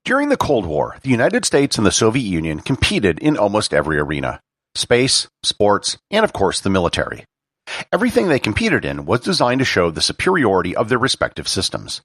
During the Cold War, the United States and the Soviet Union competed in almost every arena: space, sports, and of course the military. Everything they competed in was designed to show the superiority of their respective systems.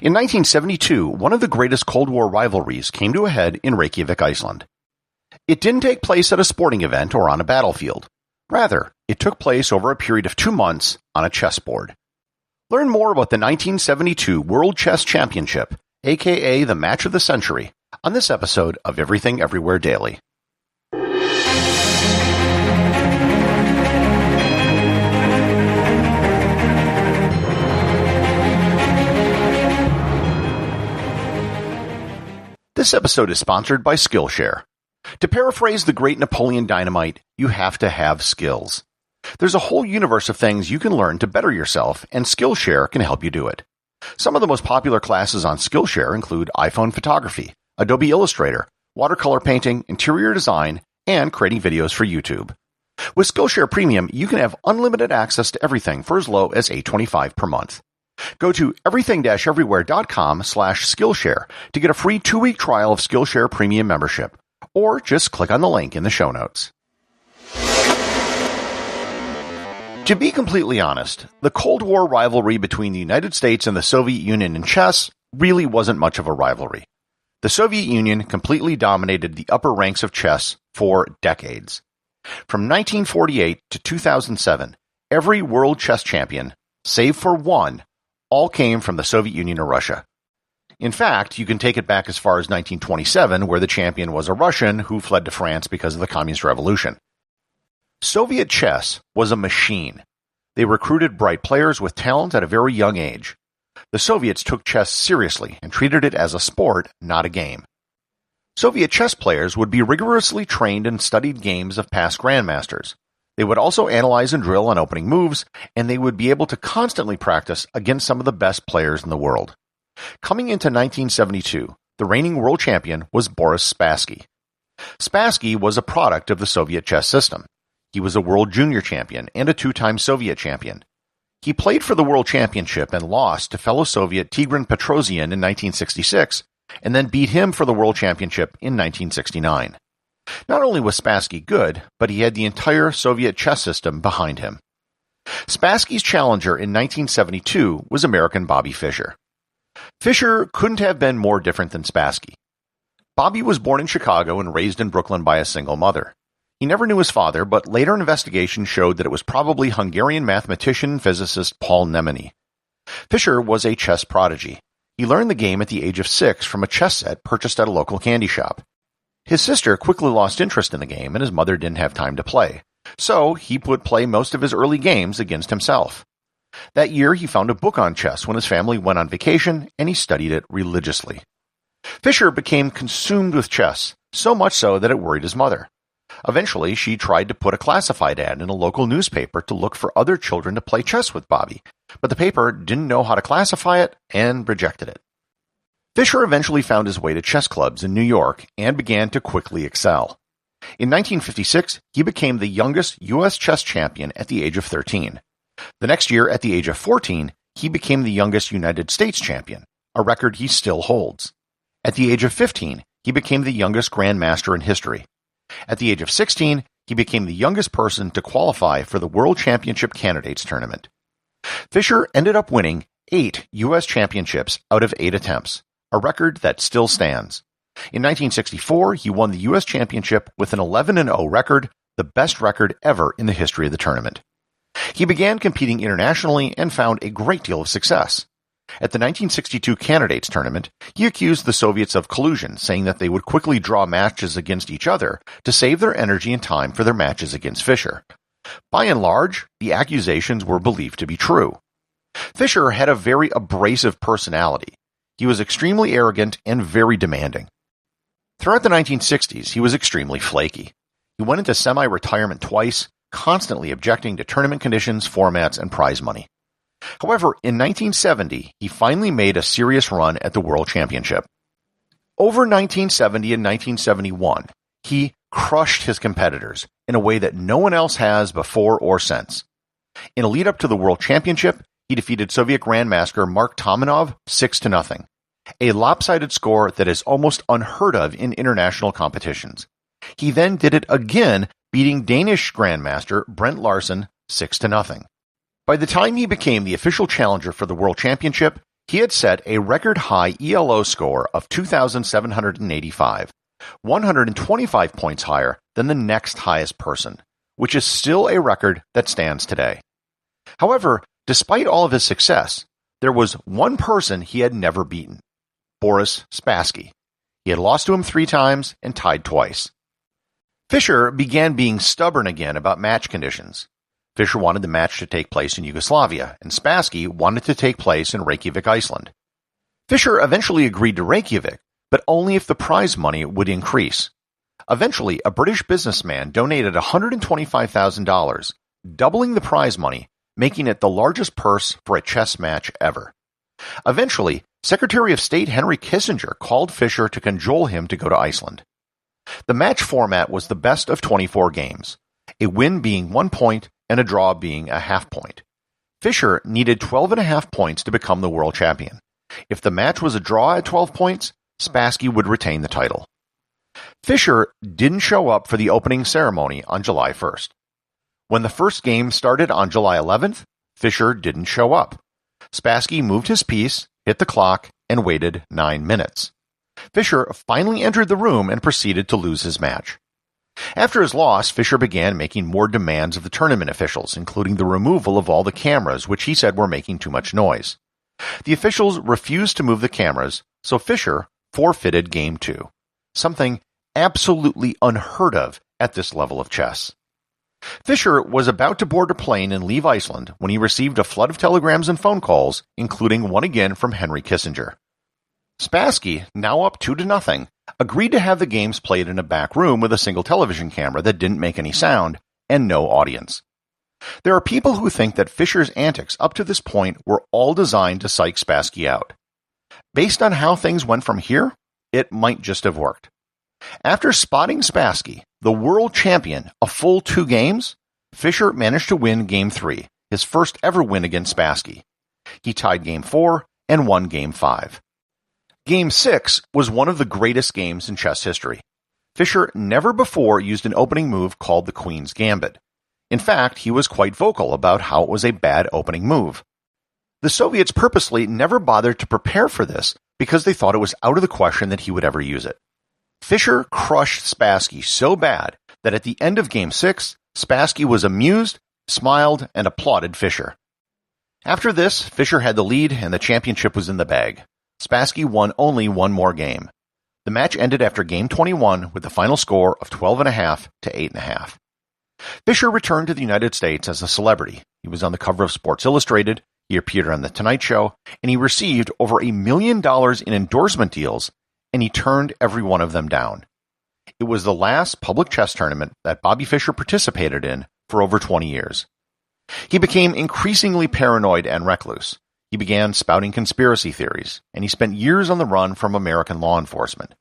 In 1972, one of the greatest Cold War rivalries came to a head in Reykjavík, Iceland. It didn't take place at a sporting event or on a battlefield. Rather, it took place over a period of 2 months on a chessboard. Learn more about the 1972 World Chess Championship, aka the match of the century, on this episode of Everything Everywhere Daily. This episode is sponsored by Skillshare. To paraphrase the great Napoleon Dynamite, you have to have skills. There's a whole universe of things you can learn to better yourself, and Skillshare can help you do it. Some of the most popular classes on Skillshare include iPhone photography, Adobe Illustrator, watercolor painting, interior design, and creating videos for YouTube. With Skillshare Premium, you can have unlimited access to everything for as low as $8.25 per month. Go to everything-everywhere.com/Skillshare to get a free 2-week trial of Skillshare Premium membership, or just click on the link in the show notes. To be completely honest, the Cold War rivalry between the United States and the Soviet Union in chess really wasn't much of a rivalry. The Soviet Union completely dominated the upper ranks of chess for decades. From 1948 to 2007, every world chess champion, save for one, all came from the Soviet Union or Russia. In fact, you can take it back as far as 1927, where the champion was a Russian who fled to France because of the Communist Revolution. Soviet chess was a machine. They recruited bright players with talent at a very young age. The Soviets took chess seriously and treated it as a sport, not a game. Soviet chess players would be rigorously trained and studied games of past grandmasters. They would also analyze and drill on opening moves, and they would be able to constantly practice against some of the best players in the world. Coming into 1972, the reigning world champion was Boris Spassky. Spassky was a product of the Soviet chess system. He was a world junior champion and a 2-time Soviet champion. He played for the world championship and lost to fellow Soviet Tigran Petrosian in 1966, and then beat him for the world championship in 1969. Not only was Spassky good, but he had the entire Soviet chess system behind him. Spassky's challenger in 1972 was American Bobby Fischer. Fischer couldn't have been more different than Spassky. Bobby was born in Chicago and raised in Brooklyn by a single mother. He never knew his father, but later investigation showed that it was probably Hungarian mathematician and physicist Paul Nemenyi. Fischer was a chess prodigy. He learned the game at the age of 6 from a chess set purchased at a local candy shop. His sister quickly lost interest in the game, and his mother didn't have time to play. So he would play most of his early games against himself. That year, he found a book on chess when his family went on vacation, and he studied it religiously. Fischer became consumed with chess, so much so that it worried his mother. Eventually, she tried to put a classified ad in a local newspaper to look for other children to play chess with Bobby, but the paper didn't know how to classify it and rejected it. Fischer eventually found his way to chess clubs in New York and began to quickly excel. In 1956, he became the youngest U.S. chess champion at the age of 13. The next year, at the age of 14, he became the youngest United States champion, a record he still holds. At the age of 15, he became the youngest grandmaster in history. At the age of 16, he became the youngest person to qualify for the World Championship Candidates Tournament. Fischer ended up winning 8 U.S. championships out of 8 attempts, a record that still stands. In 1964, he won the U.S. Championship with an 11-0 record, the best record ever in the history of the tournament. He began competing internationally and found a great deal of success. At the 1962 Candidates Tournament, he accused the Soviets of collusion, saying that they would quickly draw matches against each other to save their energy and time for their matches against Fischer. By and large, the accusations were believed to be true. Fischer had a very abrasive personality. He was extremely arrogant and very demanding. Throughout the 1960s, he was extremely flaky. He went into semi-retirement twice, constantly objecting to tournament conditions, formats, and prize money. However, in 1970, he finally made a serious run at the World Championship. Over 1970 and 1971, he crushed his competitors in a way that no one else has before or since. In a lead-up to the World Championship, he defeated Soviet Grandmaster Mark Tomanov 6-0. a lopsided score that is almost unheard of in international competitions. He then did it again, beating Danish Grandmaster Brent Larsen 6-0. By the time he became the official challenger for the World Championship, he had set a record-high ELO score of 2,785, 125 points higher than the next highest person, which is still a record that stands today. However, despite all of his success, there was one person he had never beaten, Boris Spassky. He had lost to him 3 times and tied twice. Fischer began being stubborn again about match conditions. Fischer wanted the match to take place in Yugoslavia, and Spassky wanted to take place in Reykjavík, Iceland. Fischer eventually agreed to Reykjavík, but only if the prize money would increase. Eventually, a British businessman donated $125,000, doubling the prize money, making it the largest purse for a chess match ever. Eventually, Secretary of State Henry Kissinger called Fischer to cajole him to go to Iceland. The match format was the best of 24 games, a win being 1 point and a draw being a half point. Fischer needed 12.5 points to become the world champion. If the match was a draw at 12 points, Spassky would retain the title. Fischer didn't show up for the opening ceremony on July 1st. When the first game started on July 11th, Fischer didn't show up. Spassky moved his piece, hit the clock, and waited 9 minutes. Fischer finally entered the room and proceeded to lose his match. After his loss, Fischer began making more demands of the tournament officials, including the removal of all the cameras, which he said were making too much noise. The officials refused to move the cameras, so Fischer forfeited Game 2, something absolutely unheard of at this level of chess. Fischer was about to board a plane and leave Iceland when he received a flood of telegrams and phone calls, including one again from Henry Kissinger. Spassky, now up 2-0, agreed to have the games played in a back room with a single television camera that didn't make any sound and no audience. There are people who think that Fischer's antics up to this point were all designed to psych Spassky out. Based on how things went from here, it might just have worked. After spotting Spassky, the world champion, a full 2 games, Fischer managed to win Game 3, his first ever win against Spassky. He tied Game 4 and won Game 5. Game 6 was one of the greatest games in chess history. Fischer never before used an opening move called the Queen's Gambit. In fact, he was quite vocal about how it was a bad opening move. The Soviets purposely never bothered to prepare for this because they thought it was out of the question that he would ever use it. Fischer crushed Spassky so bad that at the end of Game 6, Spassky was amused, smiled, and applauded Fischer. After this, Fischer had the lead and the championship was in the bag. Spassky won only one more game. The match ended after Game 21 with the final score of 12.5 to 8.5. Fischer returned to the United States as a celebrity. He was on the cover of Sports Illustrated, he appeared on The Tonight Show, and he received over $1 million in endorsement deals, and he turned every one of them down. It was the last public chess tournament that Bobby Fischer participated in for over 20 years. He became increasingly paranoid and recluse. He began spouting conspiracy theories, and he spent years on the run from American law enforcement.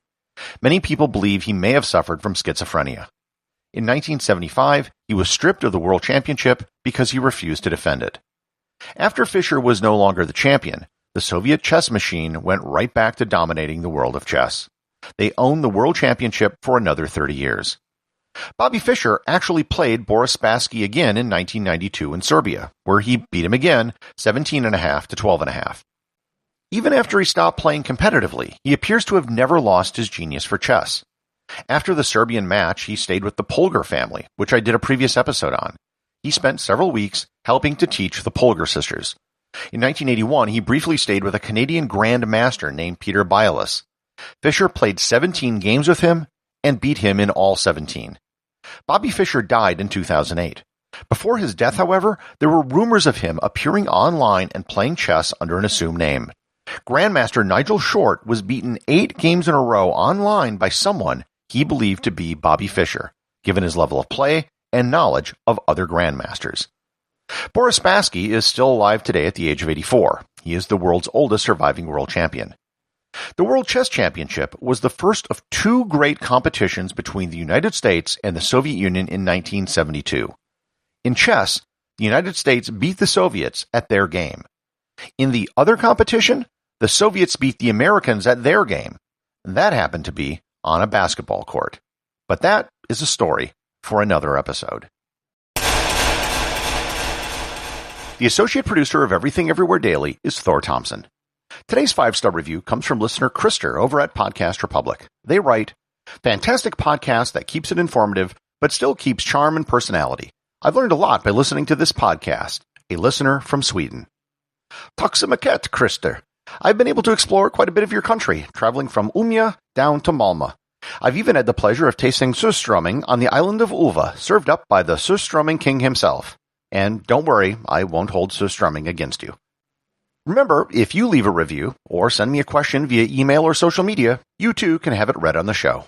Many people believe he may have suffered from schizophrenia. In 1975, he was stripped of the World Championship because he refused to defend it. After Fischer was no longer the champion, the Soviet chess machine went right back to dominating the world of chess. They owned the World Championship for another 30 years. Bobby Fischer actually played Boris Spassky again in 1992 in Serbia, where he beat him again 17.5 to 12.5. Even after he stopped playing competitively, he appears to have never lost his genius for chess. After the Serbian match, he stayed with the Polgar family, which I did a previous episode on. He spent several weeks helping to teach the Polgar sisters. In 1981, he briefly stayed with a Canadian Grand Master named Peter Biolis. Fischer played 17 games with him and beat him in all 17. Bobby Fischer died in 2008. Before his death, however, there were rumors of him appearing online and playing chess under an assumed name. Grandmaster Nigel Short was beaten 8 games in a row online by someone he believed to be Bobby Fischer, given his level of play and knowledge of other grandmasters. Boris Spassky is still alive today at the age of 84. He is the world's oldest surviving world champion. The World Chess Championship was the first of 2 great competitions between the United States and the Soviet Union in 1972. In chess, the United States beat the Soviets at their game. In the other competition, the Soviets beat the Americans at their game. That happened to be on a basketball court. But that is a story for another episode. The associate producer of Everything Everywhere Daily is Thor Thomsen. Today's 5-star review comes from listener Krister over at Podcast Republic. They write, "Fantastic podcast that keeps it informative, but still keeps charm and personality. I've learned a lot by listening to this podcast." A listener from Sweden. Tack så mycket, Krister. I've been able to explore quite a bit of your country, traveling from Umeå down to Malmö. I've even had the pleasure of tasting surströmming on the island of Uva, served up by the surströmming king himself. And don't worry, I won't hold surströmming against you. Remember, if you leave a review or send me a question via email or social media, you too can have it read on the show.